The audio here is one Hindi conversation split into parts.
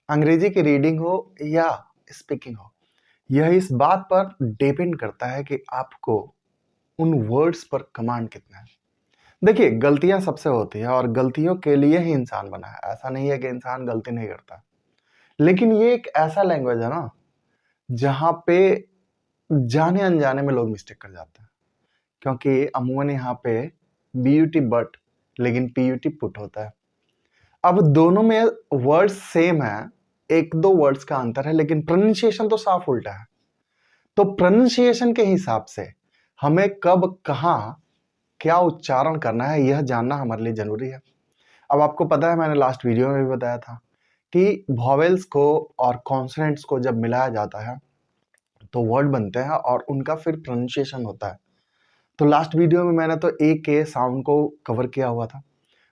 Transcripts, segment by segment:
अंग्रेजी की रीडिंग हो या स्पीकिंग हो, यह इस बात पर डिपेंड करता है कि आपको उन वर्ड्स पर कमांड कितना है। देखिए, गलतियां सबसे होती है और गलतियों के लिए ही इंसान बना है। ऐसा नहीं है कि इंसान गलती नहीं करता, लेकिन ये एक ऐसा लैंग्वेज है ना जहां पे जाने अनजाने में लोग मिस्टेक कर जाते हैं, क्योंकि अमूमन यहाँ पे बीयूटी बट लेकिन पीयूटी पुट होता है। अब दोनों में वर्ड्स सेम है, एक दो वर्ड्स का अंतर है, लेकिन प्रोनाउंसिएशन तो साफ उल्टा है। तो प्रोनाउंसिएशन के हिसाब से हमें कब कहाँ क्या उच्चारण करना है यह जानना हमारे लिए जरूरी है। अब आपको पता है, मैंने लास्ट वीडियो में भी बताया था कि वॉवेल्स को और कॉन्सोनेंट्स को जब मिलाया जाता है तो वर्ड बनते हैं और उनका फिर प्रोनाउंसिएशन होता है। तो लास्ट वीडियो में मैंने तो ए के साउंड को कवर किया हुआ था,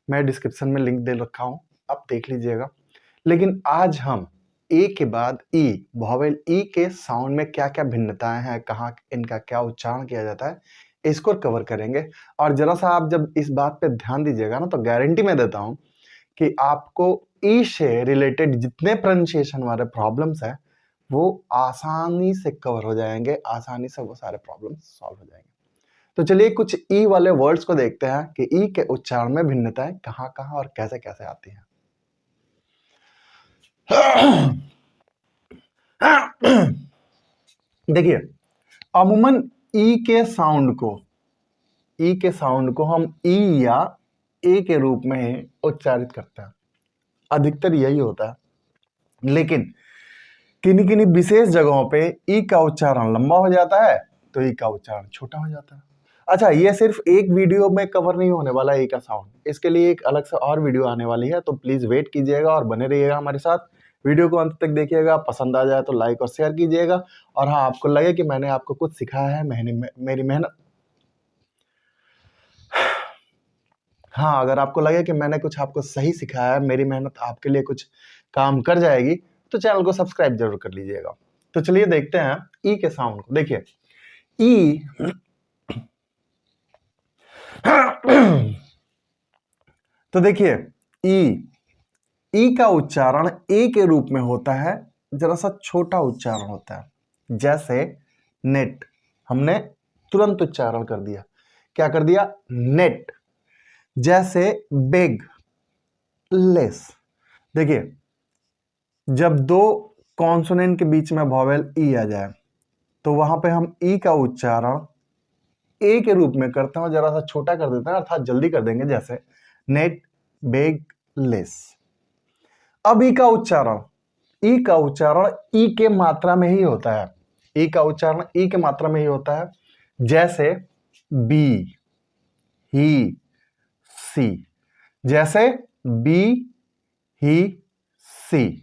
मैं डिस्क्रिप्शन में लिंक दे रखा हूँ, आप देख लीजिएगा। लेकिन आज हम ए के बाद ई, वॉवेल ई के साउंड में क्या क्या भिन्नताएं हैं, कहाँ इनका क्या उच्चारण किया जाता है, इसको कवर करेंगे। और जरा सा आप जब इस बात पे ध्यान दीजिएगा ना, तो गारंटी मैं देता हूँ कि आपको ई से रिलेटेड जितने प्रोनाउंसिएशन वाले प्रॉब्लम्स हैं वो आसानी से कवर हो जाएंगे, आसानी से वो सारे प्रॉब्लम्स सॉल्व हो जाएंगे। तो चलिए कुछ ई वाले वर्ड्स को देखते हैं कि ई के उच्चारण में भिन्नताएं कहाँ कहाँ और कैसे कैसे आती हैं। देखिए, अमूमन ई के साउंड को हम ई या ए के रूप में ही उच्चारित करते हैं, अधिकतर यही होता है। लेकिन किन्हीं किन्हीं विशेष जगहों पे ई का उच्चारण लंबा हो जाता है तो ई का उच्चारण छोटा हो जाता है। अच्छा, ये सिर्फ एक वीडियो में कवर नहीं होने वाला ई का साउंड, इसके लिए एक अलग से और वीडियो आने वाली है, तो प्लीज वेट कीजिएगा और बने रहिएगा हमारे साथ। वीडियो को अंत तक देखिएगा, पसंद आ जाए तो लाइक और शेयर कीजिएगा। और हाँ, आपको लगे कि मैंने आपको कुछ सिखाया है, मेरी मेहनत, हाँ, अगर आपको लगे कि मैंने कुछ आपको सही सिखाया है, मेरी मेहनत आपके लिए कुछ काम कर जाएगी, तो चैनल को सब्सक्राइब जरूर कर लीजिएगा। तो चलिए देखते हैं ई के साउंड को। देखिए, ई तो देखिए, ई का उच्चारण ए के रूप में होता है, जरा सा छोटा उच्चारण होता है। जैसे नेट, हमने तुरंत उच्चारण कर दिया, क्या कर दिया? नेट। जैसे बिग, लेस। देखिए, जब दो कॉन्सोनेंट के बीच में वॉवेल ई आ जाए तो वहां पे हम ई का उच्चारण ए के रूप में करते हैं और जरा सा छोटा कर देते हैं, अर्थात जल्दी कर देंगे। जैसे नेट, बिग, लेस। अब ई का उच्चारण ई के मात्रा में ही होता है, ई का उच्चारण ई के मात्रा में ही होता है। जैसे बी, ही, सी। जैसे बी, ही, सी।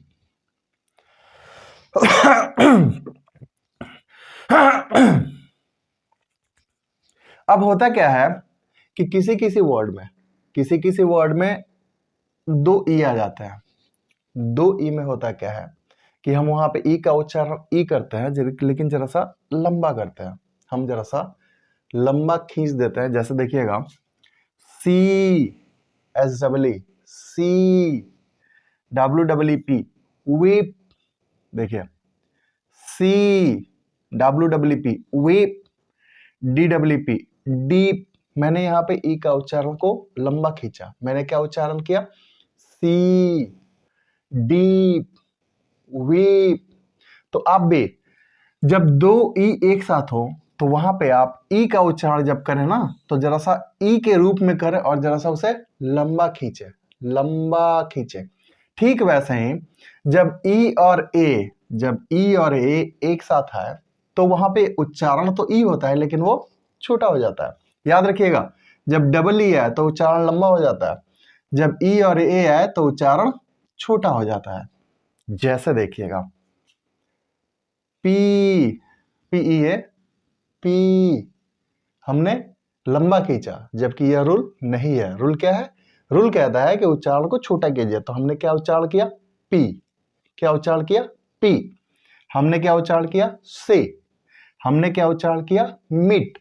अब होता क्या है कि किसी किसी वर्ड में दो ई आ जाते हैं। दो ई में होता क्या है कि हम वहां पे ई का उच्चारण ई करते हैं, लेकिन जरा सा लंबा करते हैं, हम जरा सा लंबा खींच देते हैं। जैसे देखिएगा, see, S double E, see, W double E P, weep. देखिए, see, W double E P, weep, D W P, deep. मैंने यहाँ पे ई का उच्चारण को लंबा खींचा, मैंने क्या उच्चारण किया? सी, डीप, वीप। तो आप भी जब दो ई एक साथ हो तो वहां पे आप ई का उच्चारण जब करें ना, तो जरा सा ई के रूप में करें और जरा सा उसे लंबा खींचे। ठीक वैसे ही जब ई और ए एक साथ आए तो वहां पे उच्चारण तो ई होता है लेकिन वो छोटा हो जाता है। याद रखिएगा, जब डबल ई आए तो उच्चारण लंबा हो जाता है, जब ई और ए आए तो उच्चारण छोटा हो जाता है। जैसे देखिएगा, पी, पी ई है, पी, हमने लंबा खींचा, जबकि यह रूल नहीं है। रूल क्या है? रूल कहता है कि उच्चारण को छोटा कीजिए। तो हमने क्या उच्चारण किया? पी। क्या उच्चारण किया? पी। हमने क्या उच्चारण किया? से। हमने क्या उच्चारण किया? मीट।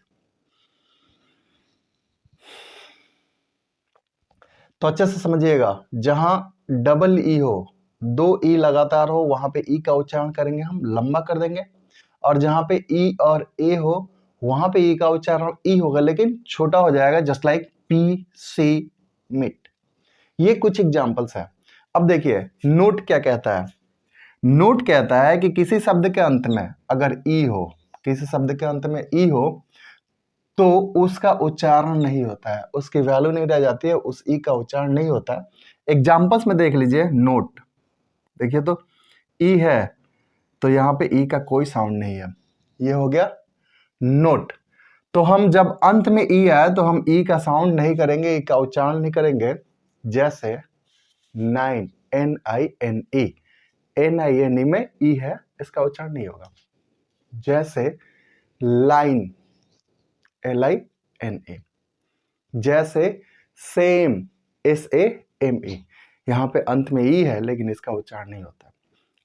तो अच्छे से समझिएगा, जहां डबल ई हो दो ई लगातार हो वहां पे ई का उच्चारण करेंगे हम लंबा कर देंगे, और जहां पे ई और ए हो वहां पे ई का उच्चारण ई होगा लेकिन छोटा हो जाएगा, just like P C meet. ये कुछ एग्जांपल्स है। अब देखिए नोट क्या कहता है। नोट कहता है कि किसी शब्द के अंत में अगर ई हो, किसी शब्द के अंत में ई हो तो उसका उच्चारण नहीं होता है, उसकी वैल्यू नहीं रह जाती है, उस ई का उच्चारण नहीं होता है। एग्जाम्पल्स में देख लीजिए। नोट देखिए तो ई है तो यहाँ पे ई का कोई साउंड नहीं है, ये हो गया नोट। तो हम जब अंत में ई आए तो हम ई का साउंड नहीं करेंगे, ई का उच्चारण नहीं करेंगे। जैसे नाइन, NINE, NINE में ई है, इसका उच्चारण नहीं होगा। जैसे लाइन, LINE। जैसे सेम, SAME, यहाँ पे अंत में ई है लेकिन इसका उच्चारण नहीं होता।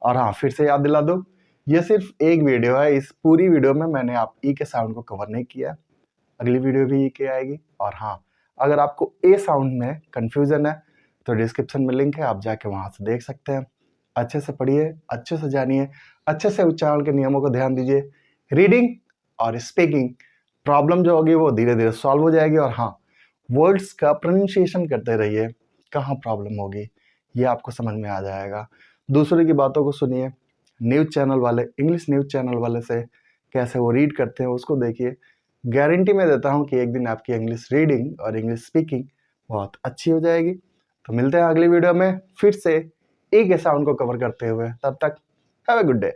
और हाँ, फिर से याद दिला दो, ये सिर्फ एक वीडियो है, इस पूरी वीडियो में मैंने आप ई के साउंड को कवर नहीं किया। अगली वीडियो भी ई के आएगी। और हाँ, अगर आपको ए साउंड में कंफ्यूजन है तो डिस्क्रिप्शन में लिंक है, आप जाके वहां से देख सकते हैं। अच्छे से पढ़िए, अच्छे से जानिए, अच्छे से उच्चारण के नियमों को ध्यान दीजिए। रीडिंग और स्पीकिंग प्रॉब्लम जो होगी वो धीरे धीरे सॉल्व हो जाएगी। और हाँ, वर्ड्स का प्रोनाउंसिएशन करते रहिए, कहाँ प्रॉब्लम होगी ये आपको समझ में आ जाएगा। दूसरे की बातों को सुनिए, न्यूज़ चैनल वाले, इंग्लिश न्यूज़ चैनल वाले से कैसे वो रीड करते हैं उसको देखिए। गारंटी मैं देता हूँ कि एक दिन आपकी इंग्लिश रीडिंग और इंग्लिश स्पीकिंग बहुत अच्छी हो जाएगी। तो मिलते हैं अगली वीडियो में फिर से ए के साउंड को कवर करते हुए। तब तक हैव अ गुड डे।